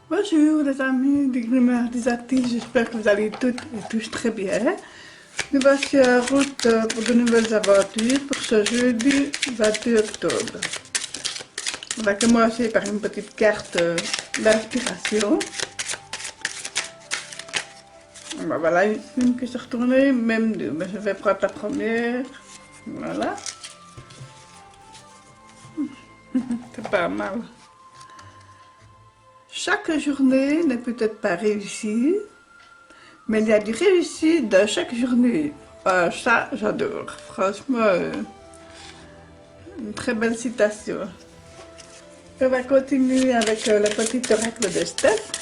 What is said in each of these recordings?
Bonjour les amis du Grimoire des artistes, j'espère que vous allez toutes et tous très bien. Nous voici en route pour de nouvelles aventures pour ce jeudi 22 octobre. On va commencer par une petite carte d'inspiration. Ben voilà, une qui s'est retournée, même deux, mais je vais prendre la première. Voilà. C'est pas mal. Chaque journée n'est peut-être pas réussie, mais il y a du réussi dans chaque journée. Ça, j'adore. Franchement, une très belle citation. On va continuer avec la petite oracle de Steph.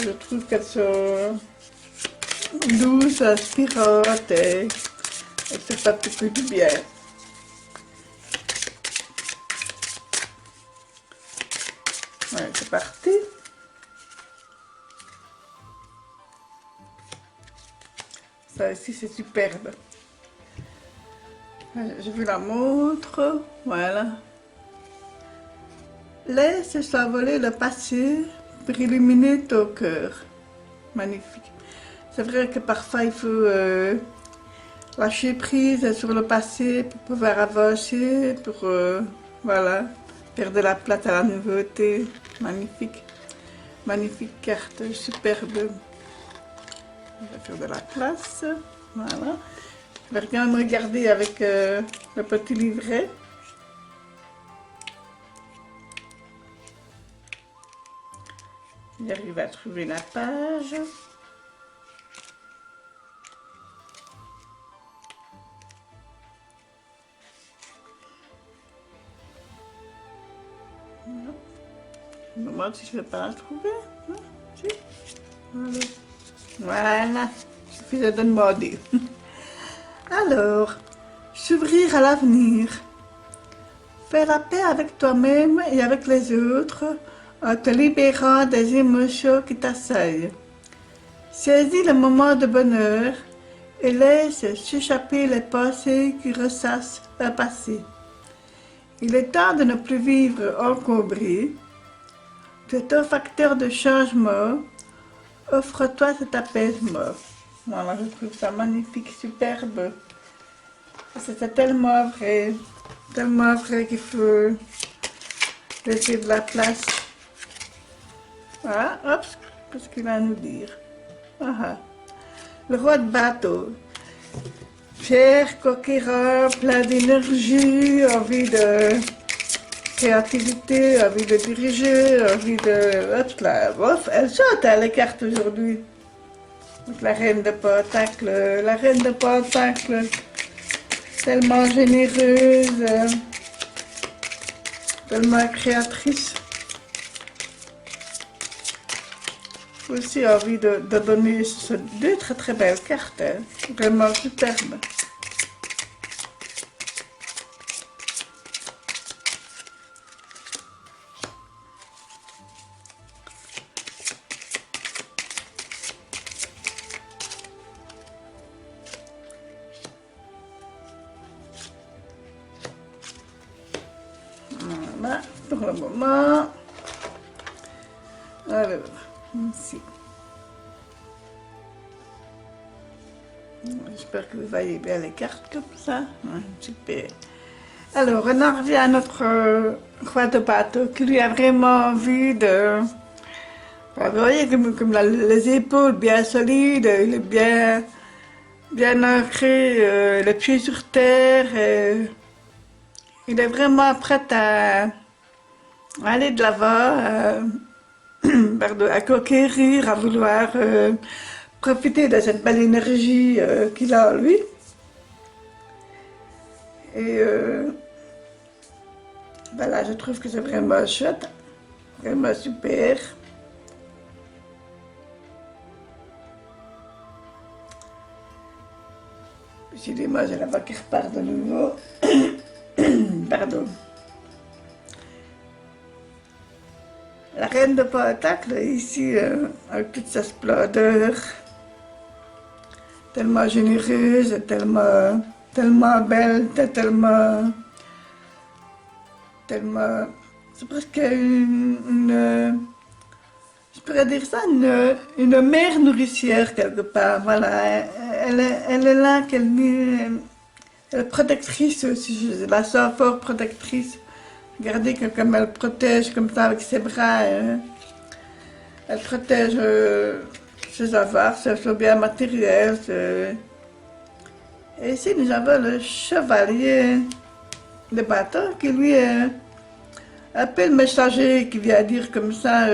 Je trouve qu'elles sont douces, inspirantes et se fait beaucoup du bien. Ouais, c'est parti. Ça aussi, c'est superbe. Je vous la montre. Voilà. Laisse s'envoler le passé pour illuminer ton cœur. Magnifique. C'est vrai que parfois, il faut lâcher prise sur le passé pour pouvoir avancer, pour voilà, faire de la place à la nouveauté. Magnifique. Magnifique carte, superbe. On va faire de la place. Voilà. Je vais bien me regarder avec le petit livret. J'arrive à trouver la page. Je me demande si je ne vais pas la trouver. Si. Voilà. Il suffit de demander. Alors, s'ouvrir à l'avenir. Faire la paix avec toi-même et avec les autres en te libérant des émotions qui t'assaillent. Saisis le moment de bonheur et laisse s'échapper les pensées qui ressassent le passé. Il est temps de ne plus vivre encombré. Tu es un facteur de changement. Offre-toi cet apaisement. Voilà, je trouve ça magnifique, superbe. C'est tellement vrai qu'il faut laisser de la place. Voilà, hop, qu'est-ce qu'il a à nous dire? Ah, le roi de bateau. Fier, conquérant, plein d'énergie, envie de créativité, envie de diriger, envie de... Hop là, bof, elle saute à les cartes aujourd'hui. Donc la reine de Pentacle, tellement généreuse, tellement créatrice. Aussi envie de donner deux très belles cartes, hein. Vraiment superbes. Voilà, pour le moment. Alors, ici. J'espère que vous voyez bien les cartes comme ça. Ouais, super. Alors, on en revient à notre roi de bateau qui lui a vraiment envie de... Vous voyez comme les épaules bien solides, il est bien ancré, les pieds sur terre. Et il est vraiment prêt à aller de l'avant, à conquérir, à vouloir profiter de cette belle énergie qu'il a en lui. Et voilà, je trouve que c'est vraiment chouette, vraiment super. Excusez-moi, j'ai la voix qui repart de nouveau. Pardon. La reine de Pentacle, ici, avec toute sa splendeur, tellement généreuse, tellement belle, tellement c'est presque je pourrais dire ça, une mère nourricière quelque part. Voilà, elle est là, elle est protectrice aussi, je la sens fort protectrice. Regardez comme elle protège comme ça avec ses bras. Elle protège ses avoirs, ses biens matériels. Et ici, nous avons le chevalier de bâton qui lui est un peu le messager qui vient dire comme ça,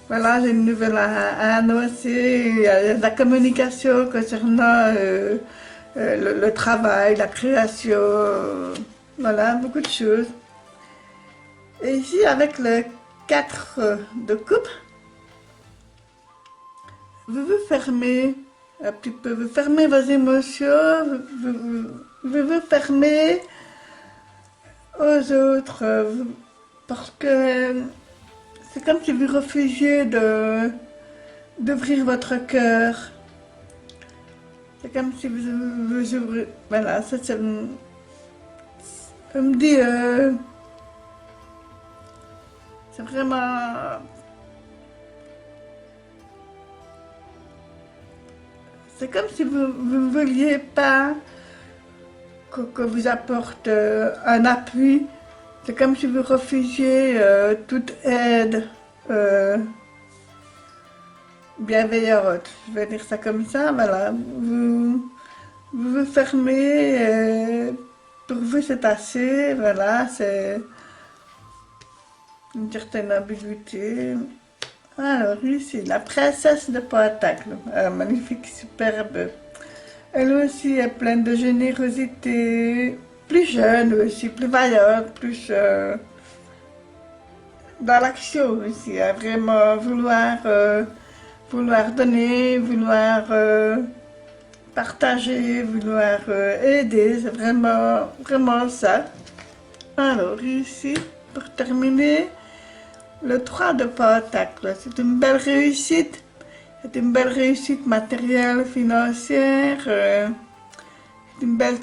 voilà, j'ai une nouvelle à annoncer, il y a de la communication concernant le travail, la création, voilà, beaucoup de choses. Et ici, avec le 4 de coupe, vous fermez un petit peu, vous fermez vos émotions, vous fermez aux autres, parce que c'est comme si vous refusiez d'ouvrir votre cœur. C'est comme si vous ouvrez, voilà, ça me dit, c'est vraiment, c'est comme si vous ne vouliez pas que vous apporte un appui. C'est comme si vous refusiez toute aide bienveillante. Je vais dire ça comme ça, voilà. Vous fermez, pour vous c'est assez, voilà, c'est une certaine ambiguïté. Alors ici, la princesse de Pentacle, magnifique, superbe. Elle aussi est pleine de générosité, plus jeune aussi, plus vaillante, plus dans l'action aussi, hein, vraiment vouloir donner, vouloir partager, vouloir aider, c'est vraiment ça. Alors ici, pour terminer, le 3 de Pentacle, c'est une belle réussite. C'est une belle réussite matérielle, financière, une belle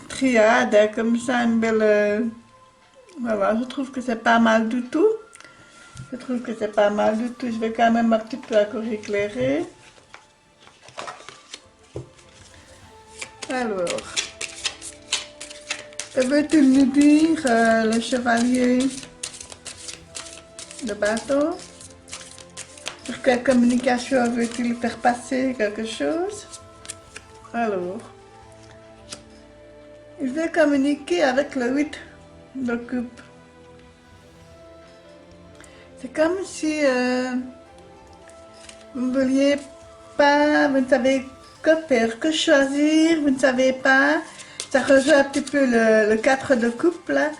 triade, hein, comme ça, une belle... voilà, je trouve que c'est pas mal du tout. Je trouve que c'est pas mal du tout. Je vais quand même un petit peu encore éclairer. Alors, que veut-il nous dire, le chevalier de bâton? Sur quelle communication veut-il faire passer quelque chose? Alors, il veut communiquer avec le 8 de coupe. C'est comme si vous ne vouliez pas, vous ne savez que faire, que choisir, vous ne savez pas. Ça rejoint un petit peu le 4 de coupe là.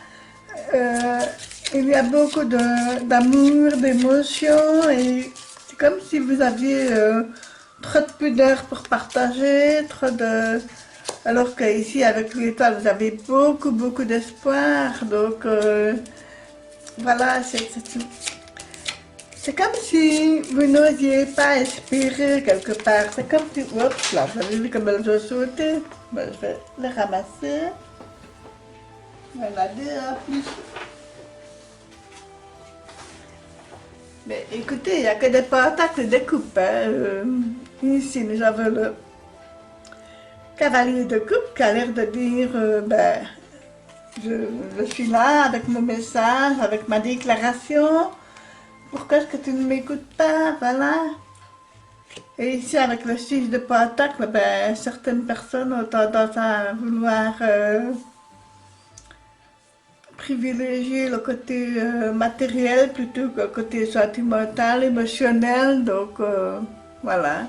Il y a beaucoup d'amour, d'émotion et c'est comme si vous aviez trop de pudeur pour partager, alors qu'ici avec l'étoile vous avez beaucoup d'espoir. Donc voilà, c'est comme si vous n'osiez pas espérer quelque part. C'est comme si, hop là, vous avez vu comme elles ont sauté. Ben, je vais les ramasser. Voilà, deux en plus. Mais écoutez, il n'y a que des pentacles de coupe. Hein. Ici, nous avons le cavalier de coupe qui a l'air de dire, ben, je suis là avec mon message, avec ma déclaration. Pourquoi est-ce que tu ne m'écoutes pas? Voilà. Et ici, avec le 6 de pentacle, ben, certaines personnes ont tendance à vouloir privilégier le côté matériel plutôt que le côté sentimental, émotionnel. Donc, voilà.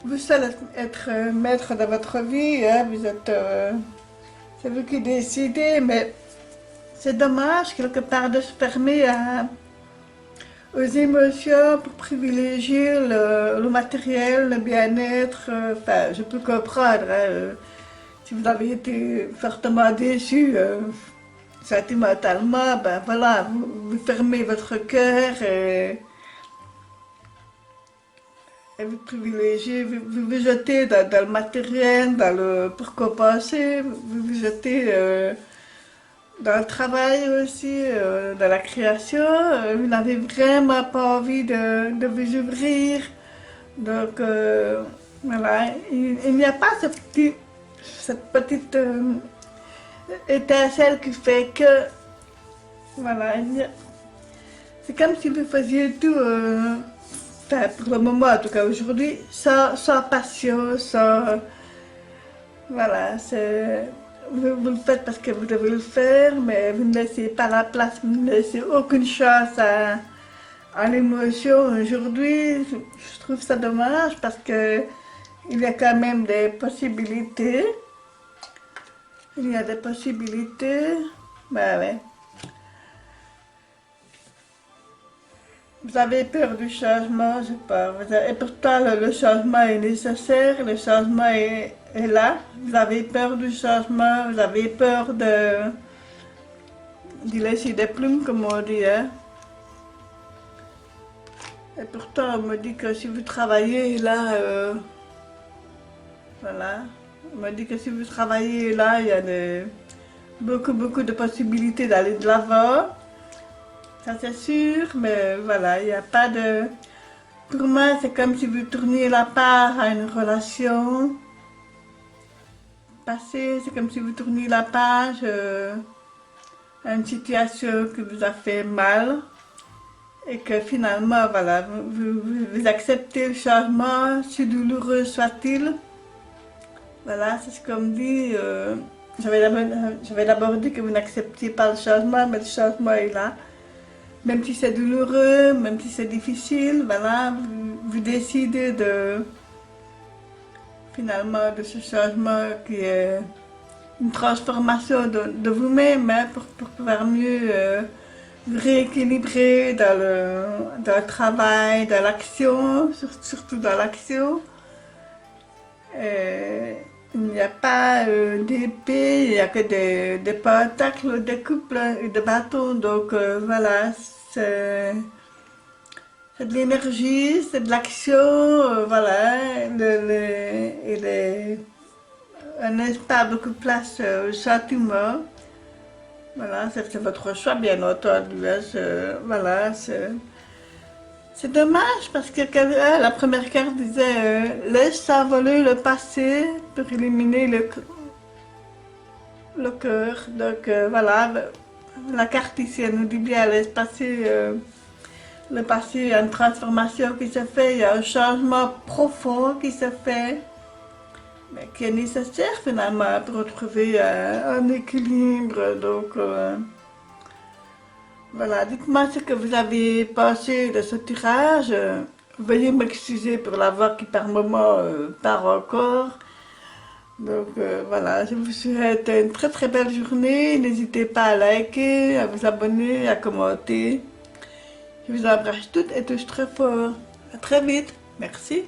Vous seul être maître de votre vie, hein, vous êtes... c'est vous qui décidez, mais c'est dommage quelque part de se fermer aux émotions pour privilégier le matériel, le bien-être. Enfin, je peux comprendre. Hein, si vous avez été fortement déçu sentimentalement, ben voilà, vous fermez votre cœur et vous privilégiez, vous jetez dans le matériel, pour compenser, vous jetez dans le travail aussi, dans la création, vous n'avez vraiment pas envie de vous ouvrir. Donc, voilà, il n'y a pas cette petite étincelle qui fait que, voilà, c'est comme si vous faisiez tout, enfin, pour le moment, en tout cas aujourd'hui, sans passion, sans, voilà, vous le faites parce que vous devez le faire, mais vous ne laissez pas la place, vous ne laissez aucune chance à l'émotion. Aujourd'hui, je trouve ça dommage parce que il y a quand même des possibilités. Il y a des possibilités. Ben ouais. Vous avez peur du changement, je sais pas. Et pourtant, le changement est nécessaire, le changement est là. Vous avez peur du changement, vous avez peur d'y laisser des plumes, comme on dit. Hein. Et pourtant, on me dit que si vous travaillez là, voilà, on me dit que si vous travaillez là, il y a beaucoup de possibilités d'aller de l'avant. Ça c'est sûr, mais voilà, il n'y a pas de... Pour moi, c'est comme si vous tourniez la part à une relation passée, c'est comme si vous tourniez la page à une situation qui vous a fait mal et que finalement, voilà, vous acceptez le changement, si douloureux soit-il. Voilà, c'est ce qu'on me dit. J'avais d'abord dit que vous n'acceptiez pas le changement, mais le changement est là. Même si c'est douloureux, même si c'est difficile, voilà, vous décidez finalement de ce changement qui est une transformation de vous-même, hein, pour pouvoir mieux vous rééquilibrer dans le travail, dans l'action, surtout dans l'action. Il n'y a pas d'épée, il n'y a que des pentacles, des couples et des bâtons. Donc voilà, c'est de l'énergie, c'est de l'action, voilà. Il est un instable que place au châtiment. Voilà, c'est votre choix, bien entendu. Hein, voilà, c'est dommage parce que la première carte disait laisse s'envoler le passé pour éliminer le cœur. Donc voilà, la carte ici elle nous dit bien laisse passer le passé, il y a une transformation qui se fait, il y a un changement profond qui se fait, mais qui est nécessaire finalement pour retrouver un équilibre. Donc voilà, dites-moi ce que vous avez pensé de ce tirage. Veuillez m'excuser pour la voix qui par moment part encore. Donc voilà, je vous souhaite une très belle journée. N'hésitez pas à liker, à vous abonner, à commenter. Je vous embrasse toutes et tous très fort. À très vite. Merci.